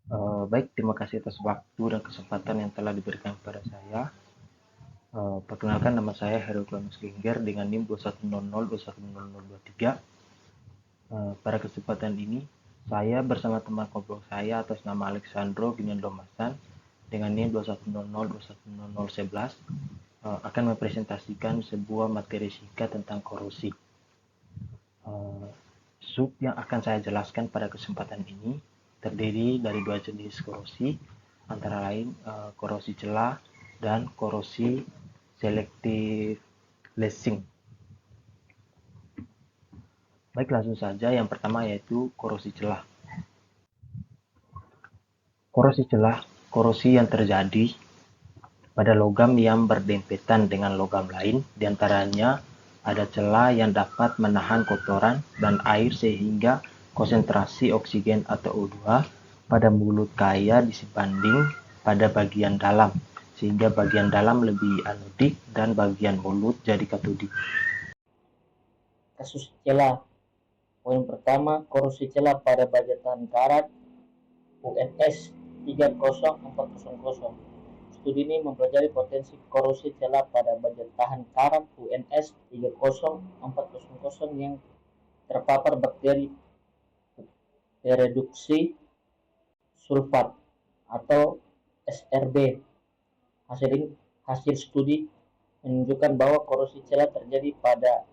Baik, terima kasih atas waktu dan kesempatan yang telah diberikan kepada saya. Perkenalkan, nama saya Hercules Ginger dengan NIM 2100210023. Pada kesempatan ini, saya bersama teman kelompok saya atas nama Alexandro Ginendo Masan dengan NIM 2100210011 akan mempresentasikan sebuah materi singkat tentang korosi. Eh, Sub yang akan saya jelaskan pada kesempatan ini terdiri dari dua jenis korosi, antara lain korosi celah dan korosi selective lessing. Baik, langsung saja. Yang pertama yaitu korosi celah. Korosi celah, korosi yang terjadi pada logam yang berdempetan dengan logam lain, diantaranya ada celah yang dapat menahan kotoran dan air sehingga konsentrasi oksigen atau O2 pada mulut kaya disebanding pada bagian dalam, sehingga bagian dalam lebih anodik dan bagian mulut jadi katodik. Kasus celah. Poin pertama, korosi celah pada baja tahan karat UNS 30400. Studi ini mempelajari potensi korosi celah pada baja tahan karat UNS 30400 yang terpapar bakteri reduksi sulfat atau SRB. Hasil hasil studi menunjukkan bahwa korosi celah terjadi pada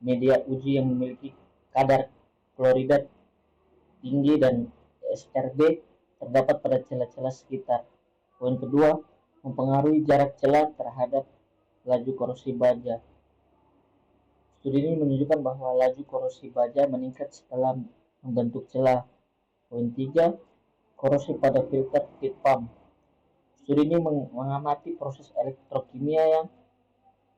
media uji yang memiliki kadar klorida tinggi dan SRB terdapat pada celah-celah sekitar. Poin kedua, mempengaruhi jarak celah terhadap laju korosi baja. Studi ini menunjukkan bahwa laju korosi baja meningkat setelah membentuk celah. Poin tiga, korosi pada filter heat pump. Studi ini mengamati proses elektrokimia yang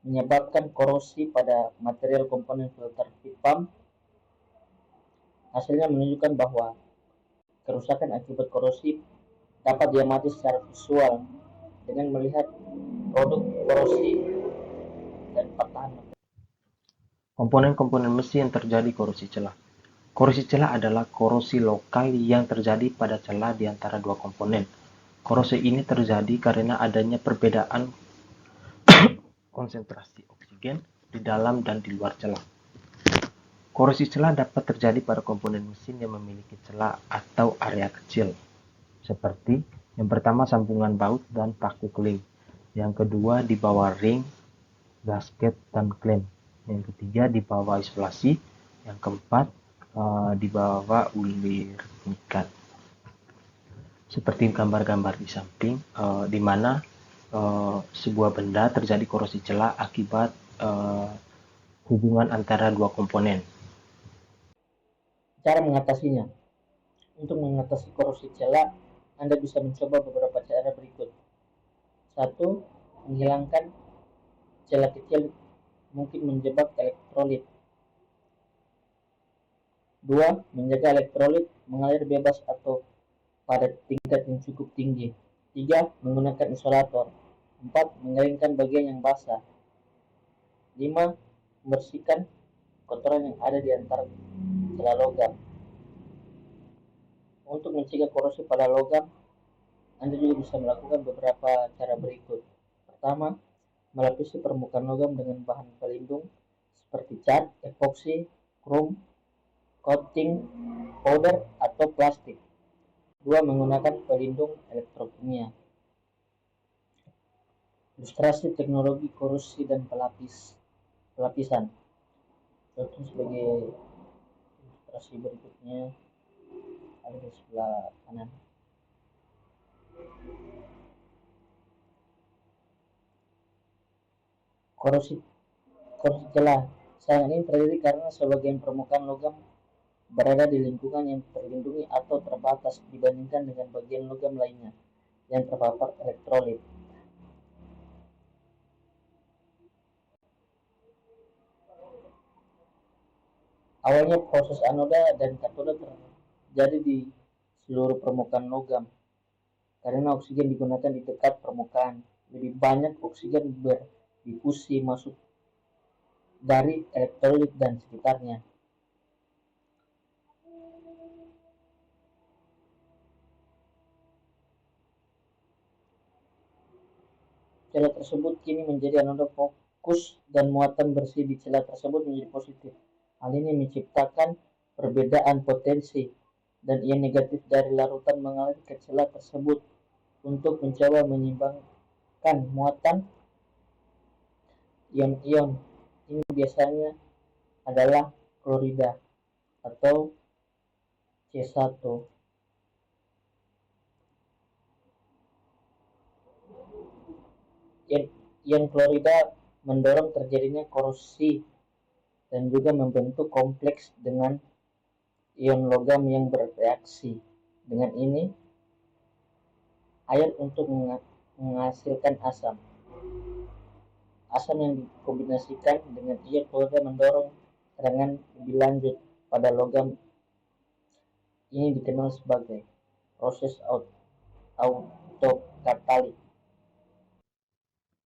menyebabkan korosi pada material komponen filter heat pump. Hasilnya menunjukkan bahwa kerusakan akibat korosi dapat diamati secara visual dengan melihat produk korosi dan patahan. Komponen-komponen mesin yang terjadi korosi celah. Korosi celah adalah korosi lokal yang terjadi pada celah di antara dua komponen. Korosi ini terjadi karena adanya perbedaan konsentrasi oksigen di dalam dan di luar celah. Korosi celah dapat terjadi pada komponen mesin yang memiliki celah atau area kecil, seperti yang pertama sambungan baut dan paku keling, yang kedua di bawah ring, gasket, dan klem, yang ketiga di bawah isolasi, yang keempat di bawah ulir pengikat. Seperti gambar-gambar di samping, di mana sebuah benda terjadi korosi celah akibat hubungan antara dua komponen. Cara mengatasinya. Untuk mengatasi korosi celah, Anda bisa mencoba beberapa cara berikut. Satu, menghilangkan celah kecil mungkin menjebak elektrolit. Dua, menjaga elektrolit mengalir bebas atau pada tingkat yang cukup tinggi. Tiga, menggunakan isolator. Empat, mengeringkan bagian yang basah. Lima, membersihkan kotoran yang ada di antara celah logam. Untuk mencegah korosi pada logam, Anda juga bisa melakukan beberapa cara berikut. Pertama, melapisi permukaan logam dengan bahan pelindung seperti cat, epoksi, krom, coating, powder, atau plastik. Dua, menggunakan pelindung elektrokimia. Ilustrasi teknologi korosi dan pelapisan. Contoh sebagai ilustrasi berikutnya ada di sebelah kanan. Korosi korosi celah. Sayang ini terjadi karena sebagian permukaan logam berada di lingkungan yang terlindungi atau terbatas dibandingkan dengan bagian logam lainnya yang terpapar elektrolit. Awalnya proses anoda dan katoda terjadi di seluruh permukaan logam. Karena oksigen digunakan di dekat permukaan, lebih banyak oksigen berdifusi masuk dari elektrolit dan sekitarnya. cella tersebut kini menjadi anoda fokus dan muatan bersih di cella tersebut menjadi positif. Hal ini menciptakan perbedaan potensi dan ion negatif dari larutan mengalir ke cella tersebut untuk mencoba menyeimbangkan muatan ion-ion. Ini biasanya adalah klorida atau C1. Ion klorida mendorong terjadinya korosi dan juga membentuk kompleks dengan ion logam yang bereaksi. Dengan ini, air untuk menghasilkan asam. Asam yang dikombinasikan dengan ion klorida mendorong tegangan lebih lanjut pada logam. Ini dikenal sebagai proses autokatalit.